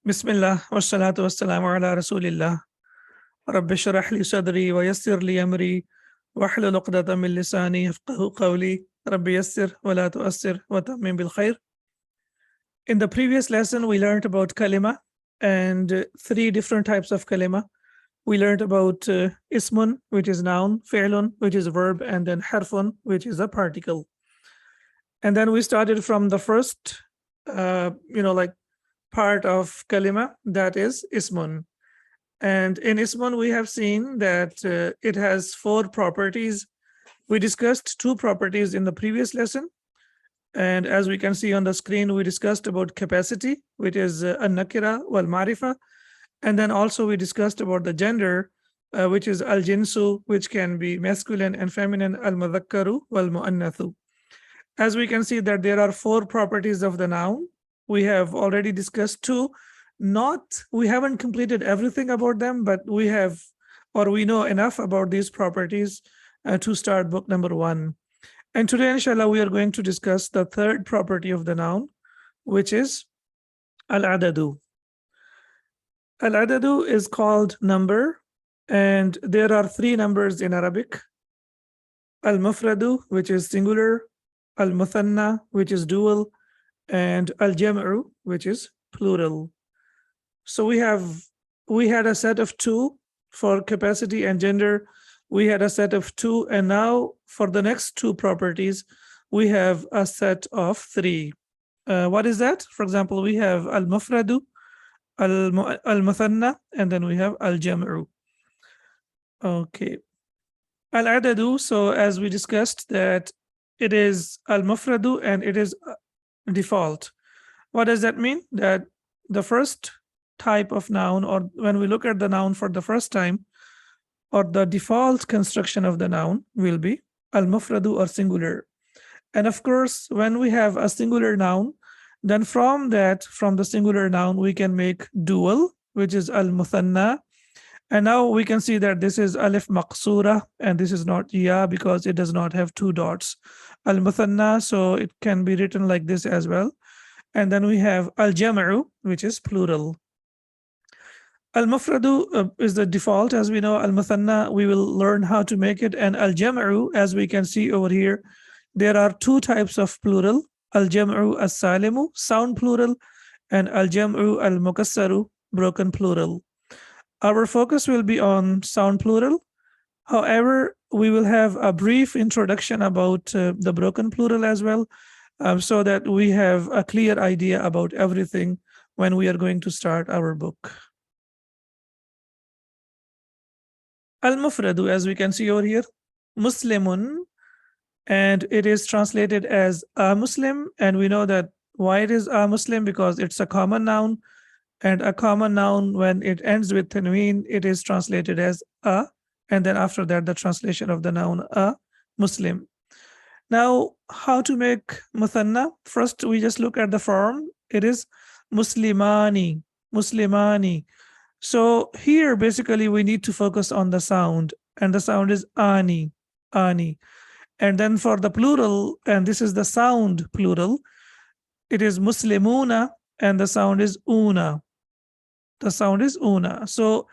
Bismillah, wassalatu wassalamu ala rasulillah. Rabbi shrah li sadri wa yassir li amri wahlul uqdatan min lisani yafqahu qawli. Rabbi yassir wa la tu'assir wa tammim bil khair. In the previous lesson, we learned about kalima and three different types of kalima. We learned about ismun, which is noun, fi'lun, which is verb, and then harfun, which is a particle. And then we started from the first, part of kalima, that is ismun. And in ismun, we have seen that it has four properties. We discussed two properties in the previous lesson. And as we can see on the screen, we discussed about capacity, which is an-nakira wal-marifa. And then also we discussed about the gender, which is al-jinsu, which can be masculine and feminine, al-mudhakkaru wal-mu'annathu. As we can see that there are four properties of the noun. We have already discussed two. We haven't completed everything about them, but we know enough about these properties to start book number 1. And today, inshallah, we are going to discuss the third property of the noun, which is al-adadu. Al-adadu is called number, and there are three numbers in Arabic. Al-mufradu, which is singular, al-muthanna, which is dual, and al-jam'u, which is plural. So we had a set of 2 for capacity and gender. We had a set of 2, and now for the next 2 properties, we have a set of 3. What is that? For example, we have al-mufradu, al-muthanna, and then we have al-jam'u. Okay. Al-adadu, so as we discussed that it is al-mufradu and it is default. What does that mean? That the first type of noun, or when we look at the noun for the first time, or the default construction of the noun will be al-mufradu or singular. And of course, when we have a singular noun, then from the singular noun, we can make dual, which is al-muthanna. And now we can see that this is alif maqsura, and this is not ya because it does not have 2 dots. Al-muthanna, so it can be written like this as well. And then we have al-jam'u, which is plural. Al-mufradu is the default, as we know. Al-muthanna, we will learn how to make it. And al-jam'u, as we can see over here, there are 2 types of plural. Al-jam'u as-salimu, sound plural, and al-jam'u al-mukassaru, broken plural. Our focus will be on sound plural. However, we will have a brief introduction about the broken plural as well, so that we have a clear idea about everything when we are going to start our book. Al-mufradu, as we can see over here, Muslimun, and it is translated as a Muslim. And we know that why it is a Muslim, because it's a common noun. And a common noun, when it ends with tanween, it is translated as a, and then after that, the translation of the noun a Muslim. Now, how to make muthanna? First, we just look at the form. It is muslimani, muslimani. So here, basically, we need to focus on the sound, and the sound is ani, ani. And then for the plural, and this is the sound plural, it is muslimuna, and the sound is una. The sound is una. So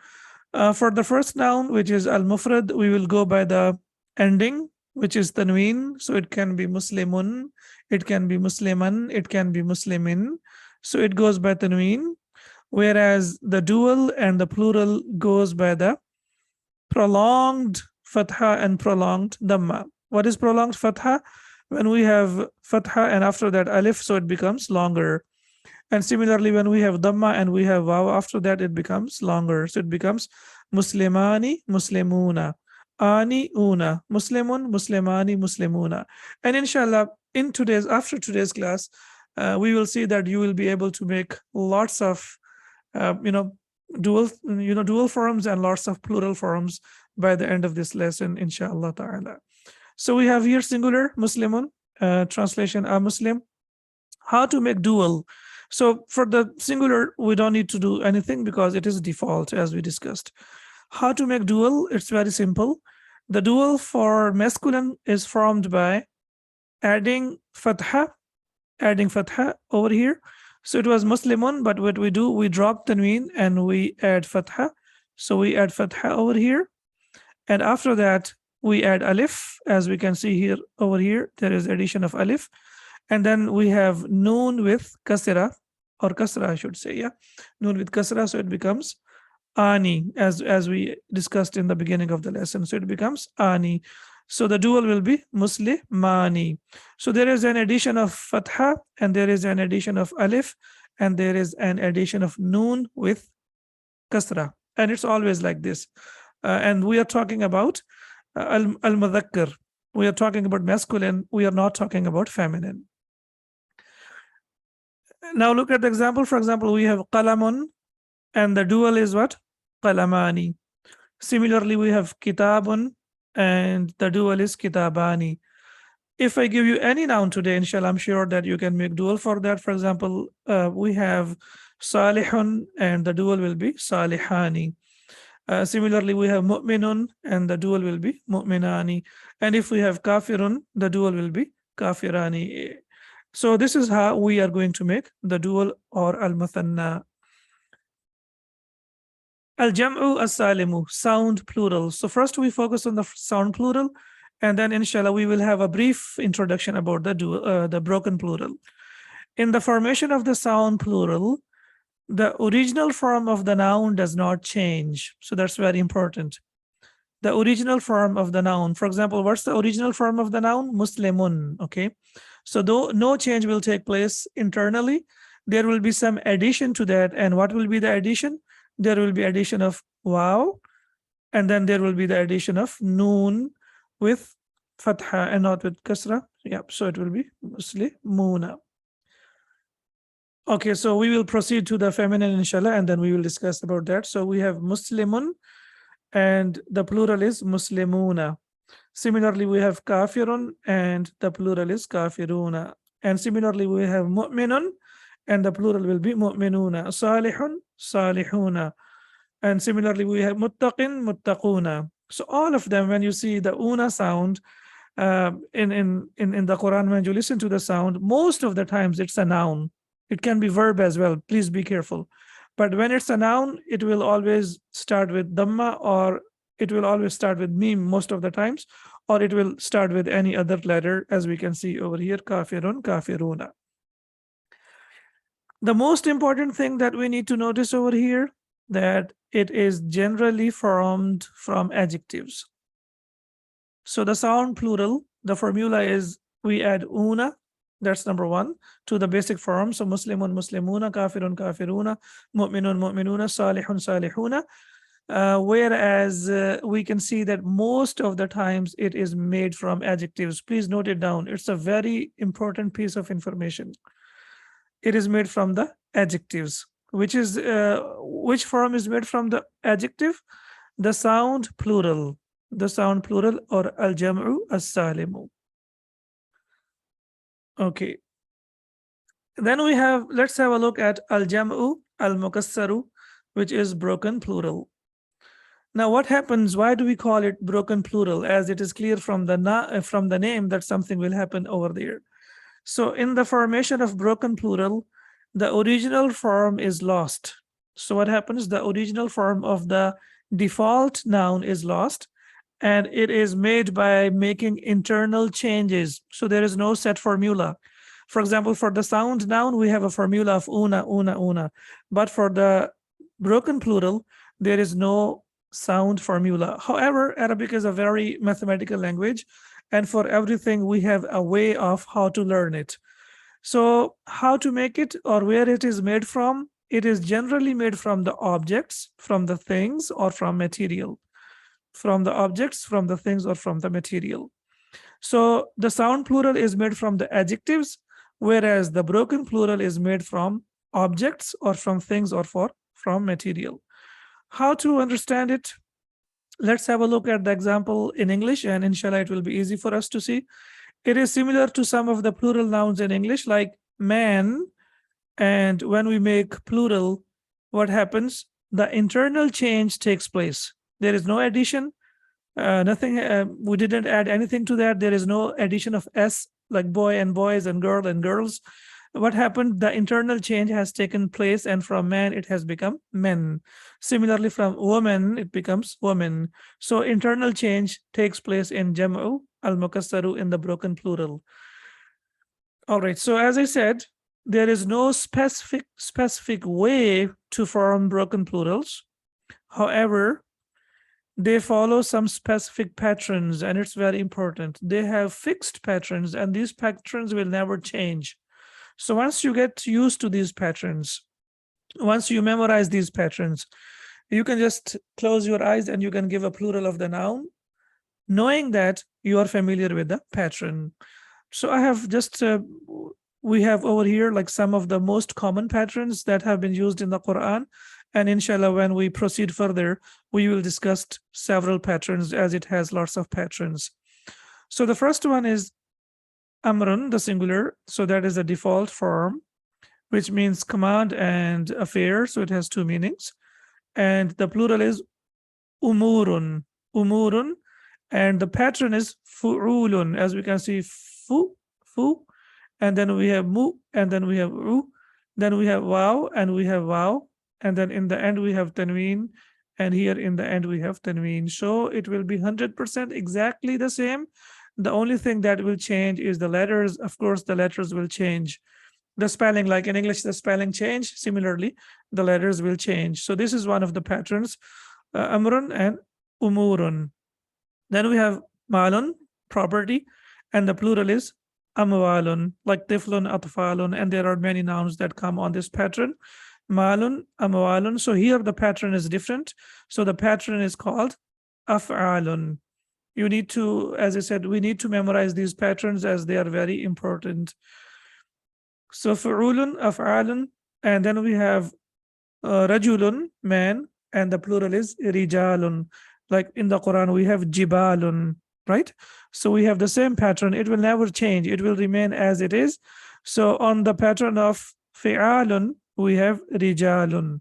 for the first noun, which is al-mufrad, we will go by the ending, which is tanween. So it can be muslimun, it can be musliman, it can be muslimin. So it goes by tanween. Whereas the dual and the plural goes by the prolonged fatha and prolonged dhamma. What is prolonged fatha? When we have fatha and after that alif, so it becomes longer. And similarly, when we have dhamma and we have waw, after that it becomes longer. So it becomes muslimani, muslimuna, ani, una, muslimun, muslimani, muslimuna. And inshallah, after today's class, we will see that you will be able to make lots of, dual forms and lots of plural forms by the end of this lesson, inshallah ta'ala. So we have here singular, muslimun, translation a Muslim. How to make dual? So for the singular, we don't need to do anything because it is default, as we discussed. How to make dual? It's very simple. The dual for masculine is formed by adding fatha over here. So it was Muslimun, but what we do, we drop tanween and we add fatha. So we add fatha over here. And after that, we add alif. As we can see here, over here, there is addition of alif. And then we have noon with kasra, or kasra, I should say, yeah. Noon with kasra, so it becomes ani, as we discussed in the beginning of the lesson. So it becomes ani. So the dual will be muslimani. So there is an addition of fatha, and there is an addition of alif, and there is an addition of noon with kasra. And it's always like this. And we are talking about al-mudhakkar. We are talking about masculine. We are not talking about feminine. Now look at the example. For example, we have qalamun, and the dual is what? Qalamani. Similarly, we have kitabun, and the dual is kitabani. If I give you any noun today, inshallah, I'm sure that you can make dual for that. For example, we have salihun, and the dual will be salihani. Similarly, we have mu'minun, and the dual will be mu'minani. And if we have kafirun, the dual will be kafirani. So this is how we are going to make the dual or al-muthanna. Al-jam'u as-salimu, sound plural. So first we focus on the sound plural, and then inshallah we will have a brief introduction about the broken plural. In the formation of the sound plural, the original form of the noun does not change. So that's very important. The original form of the noun. For example, what's the original form of the noun? Muslimun. Okay. So though no change will take place internally, there will be some addition to that. And what will be the addition? There will be addition of waw, and then there will be the addition of noon with fatha and not with kasra. Yep. So it will be muslimuna. Okay, so we will proceed to the feminine inshallah, and then we will discuss about that. So we have muslimun, and the plural is muslimuna. Similarly, we have kafirun, and the plural is kafiruna. And similarly, we have mu'minun, and the plural will be mu'minuna. Salihun, salihuna. And similarly, we have muttaqin, muttaquna. So all of them, when you see the una sound in the Quran, when you listen to the sound, most of the times it's a noun. It can be verb as well. Please be careful. But when it's a noun, it will always start with dhamma, or it will always start with mim most of the times, or it will start with any other letter, as we can see over here, kafirun, kafiruna. The most important thing that we need to notice over here, that it is generally formed from adjectives. So the sound plural, the formula is we add una, that's number one, to the basic form. So muslimun, muslimuna, kafirun, kafiruna, mu'minun, mu'minuna, salihun, salihuna. Whereas we can see that most of the times it is made from adjectives. Please note it down. It's a very important piece of information. It is made from the adjectives. Which form is made from the adjective? The sound plural. The sound plural, or al-jam'u as-salimu. Okay. Then let's have a look at al-jam'u al-mukassaru, which is broken plural. Now what happens? Why do we call it broken plural? As it is clear from the name that something will happen over there. So in the formation of broken plural, the original form is lost. So what happens? The original form of the default noun is lost, and it is made by making internal changes. So there is no set formula. For example, for the sound noun, we have a formula of una, una, una. But for the broken plural, there is no sound formula. However, Arabic is a very mathematical language, and for everything, we have a way of how to learn it. So how to make it, or where it is made from? It is generally made from the objects, from the things, or from material. From the objects, from the things, or from the material. So the sound plural is made from the adjectives, whereas the broken plural is made from objects, or from things, or from material. How to understand it? Let's have a look at the example in English, and inshallah it will be easy for us to see. It is similar to some of the plural nouns in English, like man. And when we make plural, what happens? The internal change takes place. There is no addition, nothing. We didn't add anything to that. There is no addition of s, like boy and boys and girl and girls. what happened? The internal change has taken place, and from man it has become men. Similarly, from woman it becomes woman. So internal change takes place in jam'u al-mukassaru, in the broken plural. All right, so as I said, there is no specific way to form broken plurals. However, they follow some specific patterns, and it's very important. They have fixed patterns, and these patterns will never change. So once you get used to these patterns, once you memorize these patterns, you can just close your eyes and you can give a plural of the noun, knowing that you are familiar with the pattern. So I have just, we have over here like some of the most common patterns that have been used in the Quran. And inshallah, when we proceed further, we will discuss several patterns, as it has lots of patterns. So the first one is amrun, the singular. So that is the default form, which means command and affair. So it has two meanings. And the plural is umurun, umurun. And the pattern is fu'ulun, as we can see, fu, and then we have mu, and then we have u, then we have wow, and we have wow, and then in the end we have tanween, and here in the end we have tanween. So it will be 100% exactly the same. The only thing that will change is the letters. Of course, the letters will change. The spelling, like in English, the spelling change. Similarly, the letters will change. So this is one of the patterns, amrun and umurun. Then we have malun, property, and the plural is amwalun, like tiflun, atfalun, and there are many nouns that come on this pattern. Malun, amwalun. So here the pattern is different. So the pattern is called af'alun. You need to, as I said, we need to memorize these patterns as they are very important. So fa'ulun, af'alun, and then we have rajulun, man, and the plural is rijalun. Like in the Quran, we have jibalun, right? So we have the same pattern. It will never change. It will remain as it is. So on the pattern of fi'alun, we have rijalun,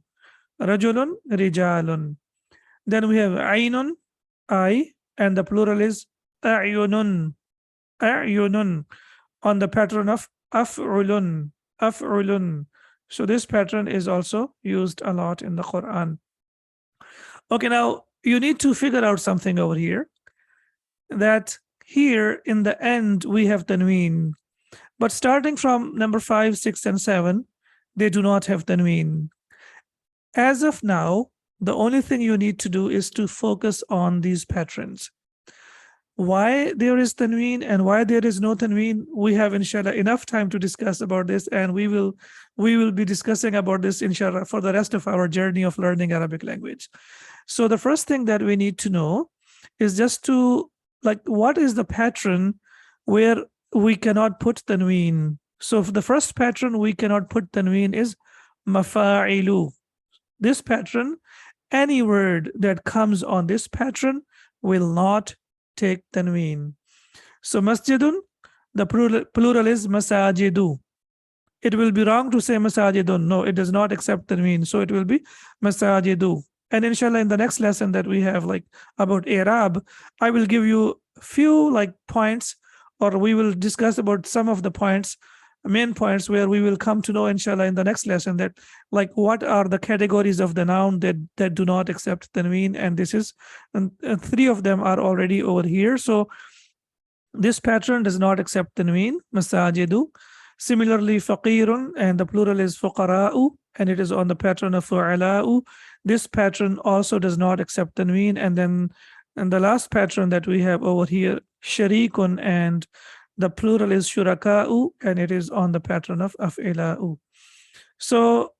rajulun, rijalun. Then we have aynun, eye, and the plural is a'yunun, a'yunun. On the pattern of af'ulun, af'ulun. So this pattern is also used a lot in the Quran. Okay, now you need to figure out something over here, that here in the end we have tanween, but starting from number 5, 6, and 7, they do not have tanween. As of now, the only thing you need to do is to focus on these patterns. Why there is tanween and why there is no tanween, we have inshallah enough time to discuss about this, and we will be discussing about this inshallah for the rest of our journey of learning Arabic language. So the first thing that we need to know is just to, like, what is the pattern where we cannot put tanween? So for the first pattern we cannot put tanween is mafa'ilu. This pattern, any word that comes on this pattern will not take tanween. So masjidun, the plural is masajidu. It will be wrong to say masajidun. No, it does not accept tanween. So it will be masajidu. And inshallah, in the next lesson that we have, like about Arab, I will give you a few like points, or we will discuss about some of the points, main points, where we will come to know inshallah in the next lesson that like what are the categories of the noun that do not accept tanween. And this is, and 3 of them are already over here. So this pattern does not accept tanween, masajidu. Similarly, faqirun, and the plural is fuqara'u, and it is on the pattern of fu'ala'u. This pattern also does not accept tanween. And then, and the last pattern that we have over here, sharikun, and the plural is shuraka'u, and it is on the pattern of af'ila'u. So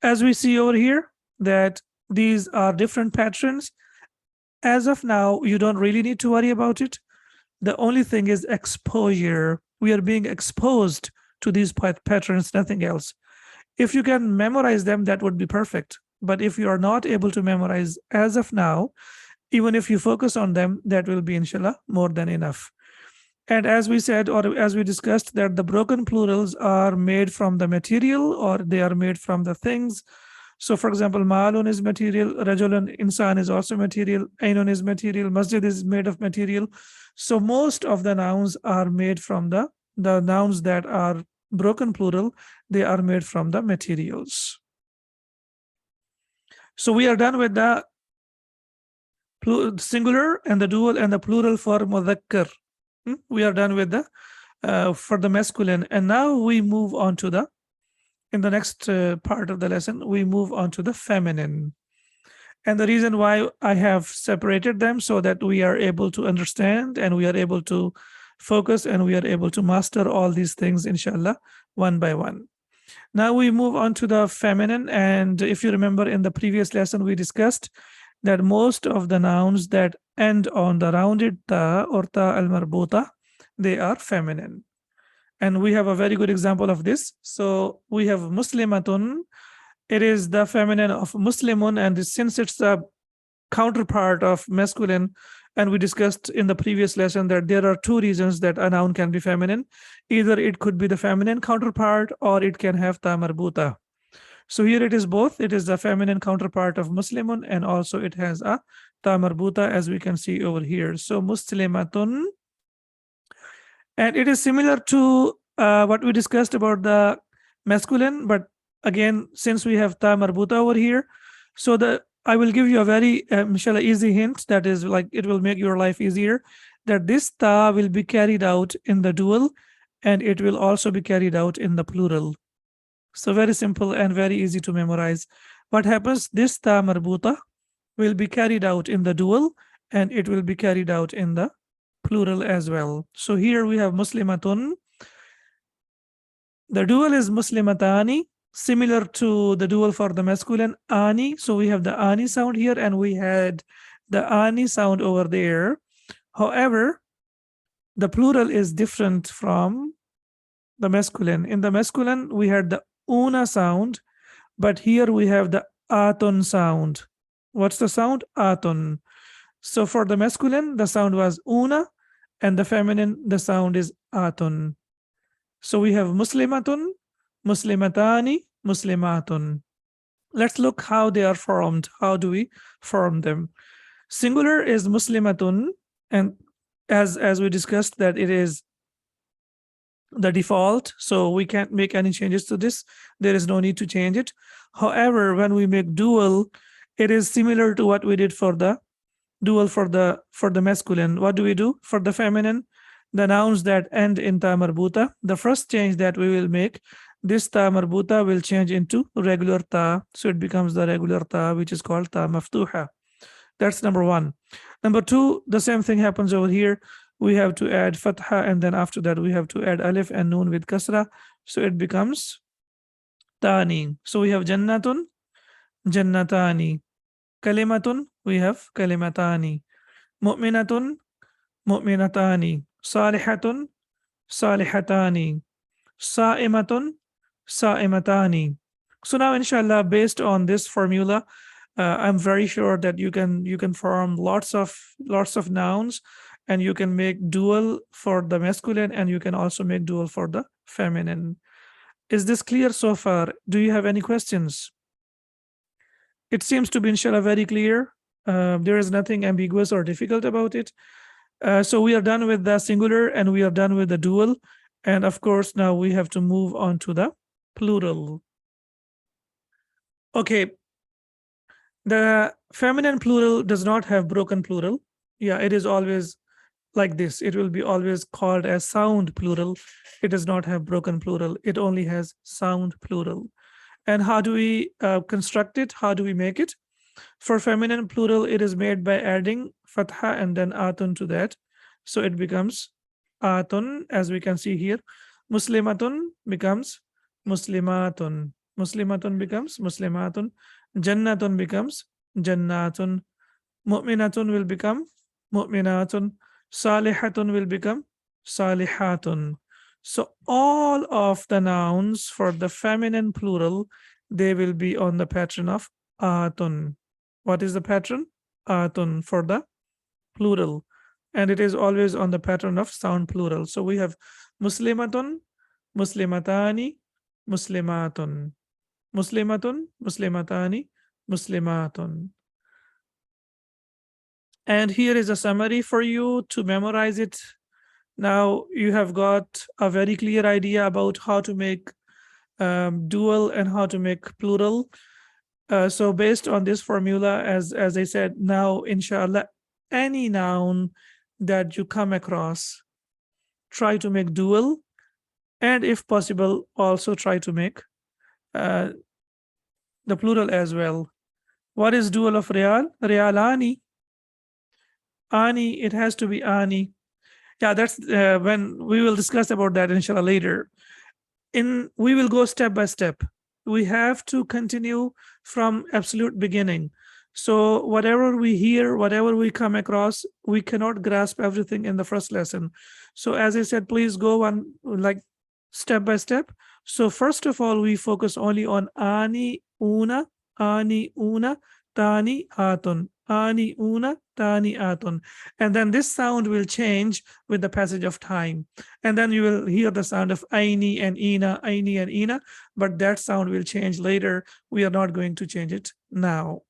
as we see over here, that these are different patterns. As of now, you don't really need to worry about it. The only thing is exposure. We are being exposed to these patterns, nothing else. If you can memorize them, that would be perfect. But if you are not able to memorize as of now, even if you focus on them, that will be inshallah more than enough. And as we said, or as we discussed, that the broken plurals are made from the material, or they are made from the things. So for example, ma'alun is material, rajulun, insan is also material, ainun is material, masjid is made of material. So most of the nouns are made from the nouns that are broken plural, they are made from the materials. So we are done with the singular and the dual and the plural for mudhakkar. We are done with the for the masculine, and now we move on to the in the next part of the lesson we move on to the feminine. And the reason why I have separated them so that we are able to understand and we are able to focus and we are able to master all these things, inshallah, one by one. Now we move on to the feminine. And if you remember in the previous lesson, we discussed that most of the nouns that end on the rounded ta or ta al marbuta, they are feminine. And we have a very good example of this. So we have muslimatun. It is the feminine of muslimun, and since it's the counterpart of masculine, and we discussed in the previous lesson that there are two reasons that a noun can be feminine. Either it could be the feminine counterpart or it can have ta marbuta. So here it is both. It is the feminine counterpart of muslimun, and also it has a ta marbuta, as we can see over here. So muslimatun, and it is similar to what we discussed about the masculine, but again, since we have ta marbuta over here, so I will give you a very inshallah easy hint that is like it will make your life easier, that this ta will be carried out in the dual and it will also be carried out in the plural. So very simple and very easy to memorize. What happens? This ta marbuta will be carried out in the dual and it will be carried out in the plural as well. So here we have muslimatun. The dual is muslimatani, similar to the dual for the masculine ani. So we have the ani sound here and we had the ani sound over there. However, the plural is different from the masculine. In the masculine, we had the una sound, but here we have the aton sound. What's the sound? Aton. So for the masculine, the sound was una, and the feminine, the sound is aton. So we have muslimatun, muslimatani, muslimatun. Let's look how they are formed. How do we form them? Singular is muslimatun, and as we discussed that it is the default, so we can't make any changes to this. There is no need to change it. However, when we make dual, it is similar to what we did for the dual for the masculine. What do we do for the feminine? The nouns that end in ta marbuta, the first change that we will make, this ta marbuta will change into regular ta, so it becomes the regular ta, which is called ta maftuha. That's number one. Number two, the same thing happens over here. We have to add fatha, and then after that we have to add alif and noon with kasra, so it becomes tani. So we have jannatun, jannatani. Kalimatun, we have kalimatani. Mu'minatun, mu'minatani. Salihatun, salihatani. Sa'imatun, sa'imatani. So now, inshallah, based on this formula, I'm very sure that you can form lots of nouns, and you can make dual for the masculine, and you can also make dual for the feminine. Is this clear so far? Do you have any questions? It seems to be, inshallah, very clear. There is nothing ambiguous or difficult about it. So we are done with the singular and we are done with the dual. And of course, now we have to move on to the plural. Okay. The feminine plural does not have broken plural. Yeah, it is always like this. It will be always called as sound plural. It does not have broken plural. It only has sound plural. And how do we construct it? How do we make it? For feminine plural, it is made by adding fatha and then atun to that. So it becomes atun, as we can see here. Muslimatun becomes muslimatun. Muslimatun becomes muslimatun. Jannatun becomes jannatun. Mu'minatun will become mu'minatun. Salihatun will become salihatun. So all of the nouns for the feminine plural, they will be on the pattern of atun. What is the pattern? Atun for the plural. And it is always on the pattern of sound plural. So we have muslimatun, muslimatani, muslimatun. Muslimatun, muslimatani, muslimatun. And here is a summary for you to memorize it Now you have got a very clear idea about how to make dual and how to make plural. So based on this formula, as I said, now inshallah, any noun that you come across, try to make dual, and if possible, also try to make uh, the plural as well. What is dual of real? Realani. Ani, it has to be ani. Yeah, that's when we will discuss about that inshallah later. We will go step by step. We have to continue from absolute beginning. So whatever we hear, whatever we come across, we cannot grasp everything in the first lesson. So as I said, please go on like step by step. So first of all, we focus only on ani una, tani atun, ani una, tani atun. And then this sound will change with the passage of time. And then you will hear the sound of aini and ina, but that sound will change later. We are not going to change it now.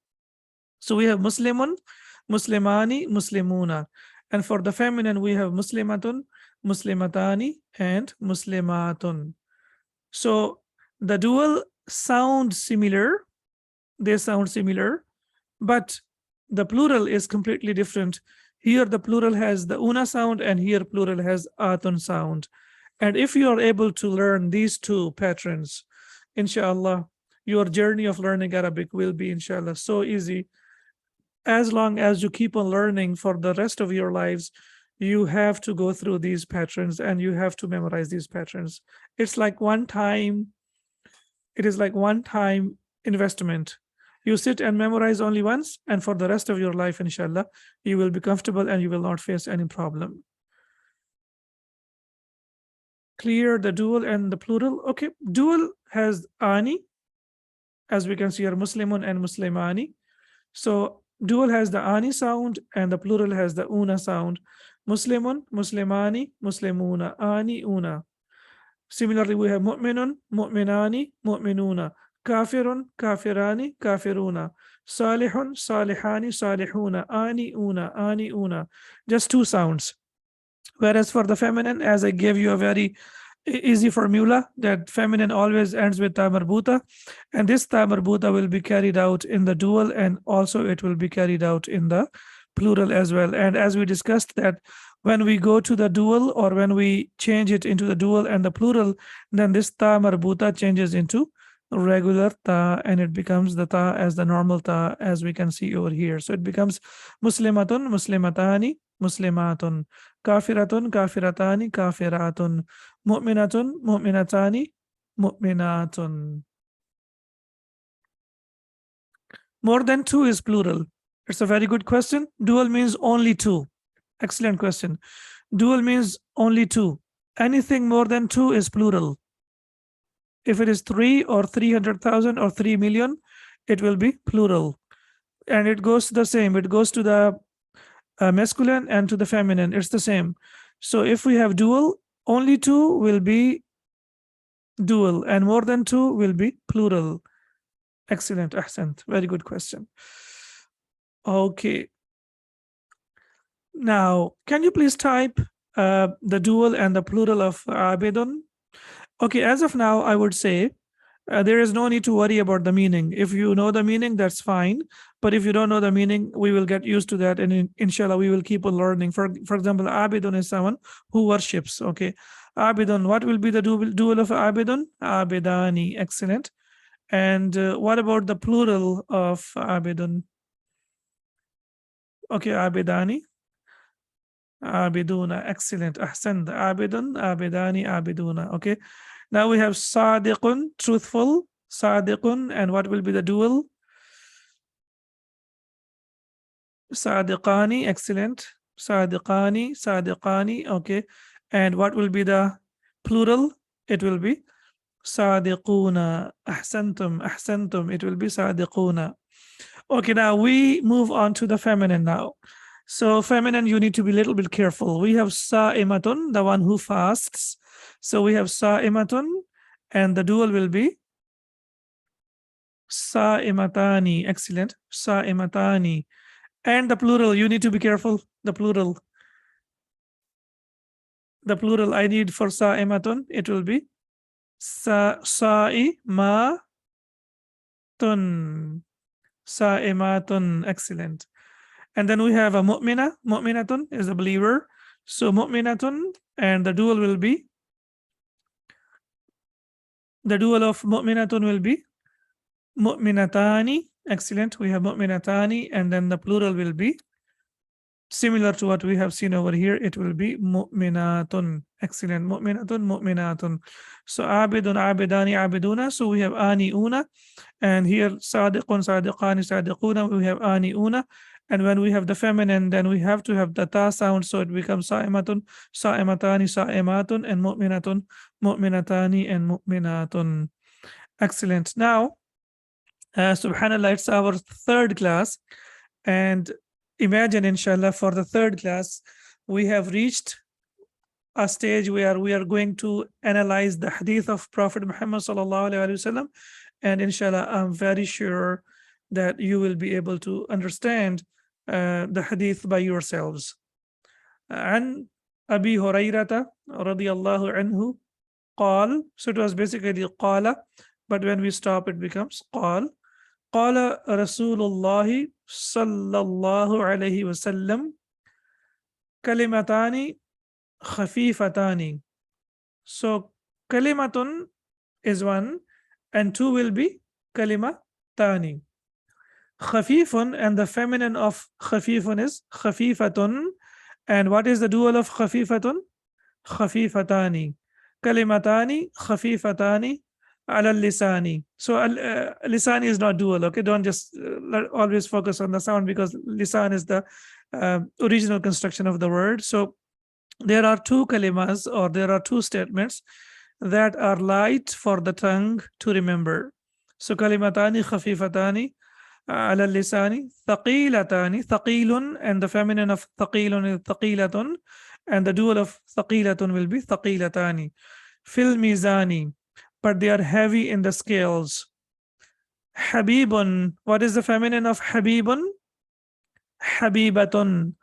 So we have Muslimun, Muslimani, Muslimuna. And for the feminine, we have Muslimatun, Muslimatani, and Muslimatun. So the dual sound similar, they sound similar, but the plural is completely different. Here the plural has the una sound, and here plural has atun sound. And if you are able to learn these two patterns, inshallah, your journey of learning Arabic will be inshallah so easy. As long as you keep on learning for the rest of your lives, you have to go through these patterns and you have to memorize these patterns. It's like one time, it is like one time investment. You sit and memorize only once, and for the rest of your life, inshallah, you will be comfortable and you will not face any problem. Clear the dual and the plural. Okay, dual has ani, as we can see here, Muslimun and Muslimani. So dual has the ani sound and the plural has the una sound. Muslimun, Muslimani, Muslimuna, ani, una. Similarly, we have mu'minun, mu'minani, mu'minuna, kafirun, kafirani, kafiruna, salihun, salihani, salihuna, ani, una. Just two sounds. Whereas for the feminine, as I gave you a very easy formula, that feminine always ends with ta marbuta, and this ta marbuta will be carried out in the dual, and also it will be carried out in the plural as well. And as we discussed that when we go to the dual, or when we change it into the dual and the plural, then this ta marbuta changes into regular ta, and it becomes the ta as the normal ta, as we can see over here. So it becomes muslimatun, muslimatani, muslimatun, kafiratun, kafiratani, kafiratun, mu'minatun, mu'minatani, mu'minatun. More than two is plural. It's a very good question. Dual means only two. Excellent question. Dual means only two. Anything more than two is plural. If it is 3 or 300,000 or 3 million, it will be plural. And it goes the same. It goes to the masculine and to the feminine. It's the same. So if we have dual, only two will be dual, and more than two will be plural. Excellent, Ahsant. Very good question. Okay. Now, can you please type the dual and the plural of abidun? Okay, as of now, I would say there is no need to worry about the meaning. If you know the meaning, that's fine. But if you don't know the meaning, we will get used to that. And inshallah, we will keep on learning. For example, abidun is someone who worships. Okay. Abidun, what will be the dual of abidun? Abidani. Excellent. And what about the plural of abidun? Okay, abidani. Abiduna. Excellent. Ahsan. Abidun, abidani, abiduna. Okay. Now we have sadiqun, truthful, sadiqun, and what will be the dual? Sadiqani, excellent. Sadiqani, sadiqani, okay. And what will be the plural? It will be sadiquna. Ahsantum, ahsantum. It will be sadiquna. Okay, now we move on to the feminine now. So feminine, you need to be a little bit careful. We have sa'imatun, the one who fasts. So we have sa'imatun, and the dual will be sa'imatani. Excellent. Sa'imatani. And the plural, you need to be careful. The plural. The plural I need for sa'imatun, it will be sa'imatun. Sa'imatun. Excellent. And then we have a mu'mina. Mu'minatun is a believer. So mu'minatun, and the dual will be, the dual of mu'minatun will be mu'minatani. Excellent. We have mu'minatani, and then the plural will be similar to what we have seen over here. It will be mu'minatun. Excellent. Mu'minatun, mu'minatun. So abidun, abidani, abiduna. So we have ani'una. And here sadiqun, sadiqani, sadiquna. We have ani'una. And when we have the feminine, then we have to have the ta sound. So it becomes sa'imatun, sa'imatani, sa'imatun, and mu'minatun, mu'minatani, and mu'minatun. Excellent. Now, subhanallah, it's our third class. And imagine, inshallah, for the third class, we have reached a stage where we are going to analyze the hadith of Prophet Muhammad sallallahu alaihi wasallam. And inshallah, I'm very sure that you will be able to understand the hadith by yourselves. And Abi Hurayrata radiyallahu anhu qal. So it was basically qala, but when we stop, it becomes qal. قال رسول الله صلى الله عليه وسلم كلمتان خفيفتان. So kalimatun is one, and two will be kalimatani. Khafifun, and the feminine of khafifun is khafifatun. And what is the dual of khafifatun? Khafifatani. Kalimatani khafifatani ala lisani. So lisani is not dual. Okay, don't just always focus on the sound, because lisan is the original construction of the word. So there are two kalimas, or there are two statements that are light for the tongue to remember. So kalimatani khafifatani ala lisani, thaqilatani, thaqilun, and the feminine of thaqilun is thaqilatun, and the dual of thaqilatun will be thaqilatani. Fil mizani, but they are heavy in the scales. Habibun, what is the feminine of habibun? Habibatun.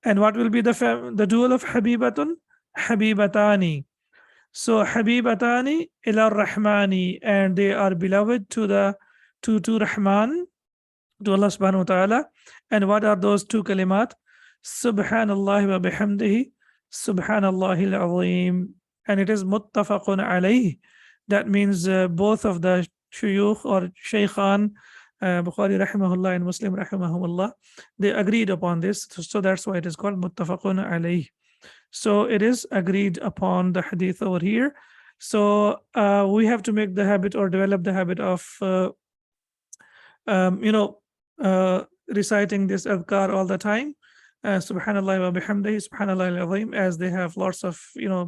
And what will be the dual of habibatun? Habibatani. So habibatani ila rahmani, and they are beloved to Rahman, to Allah subhanahu wa ta'ala. And what are those two kalimat? Subhanallah wa bihamdihi, Subhanallah al-azim. And it is muttafaqun alayh. That means both of the shuyukh or shaykhan, Bukhari rahimahullah and Muslim rahimahullah, they agreed upon this. So that's why it is called muttafaqun alayh. So it is agreed upon, the hadith over here. So we have to make the habit, or develop the habit of reciting this adhkar all the time. Subhanallah wa bihamdihi, Subhanallah al-azim, as they have lots of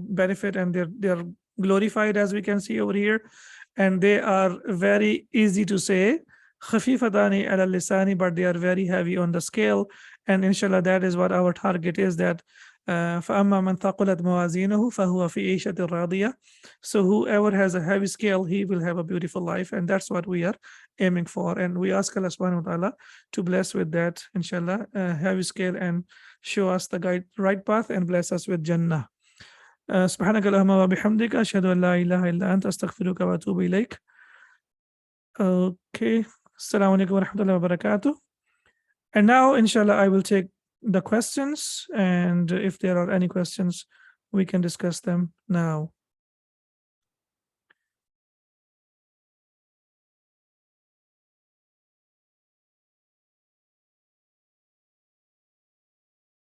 benefit, and they're glorified, as we can see over here, and they are very easy to say. Khafifatani ala lisani, but they are very heavy on the scale. And inshallah, that is what our target is, that فَأَمَّا مَنْ ثَقُلَتْ مَوَازِينُهُ فَهُوَ فِي عِيشَةٍ رَاضِيَةٍ. So whoever has a heavy scale, he will have a beautiful life, and that's what we are aiming for. And we ask Allah subhanahu wa ta'ala to bless with that, inshallah, heavy scale, and show us the right path, and bless us with Jannah. سبحانك اللهم وبحمدك أشهد أن لا إله إلا أنت أستغفرك وأتوب إليك. Okay. Assalamu alaikum wa rahmatullahi wa barakatuh. And now, inshallah, I will take the questions, and if there are any questions, we can discuss them now.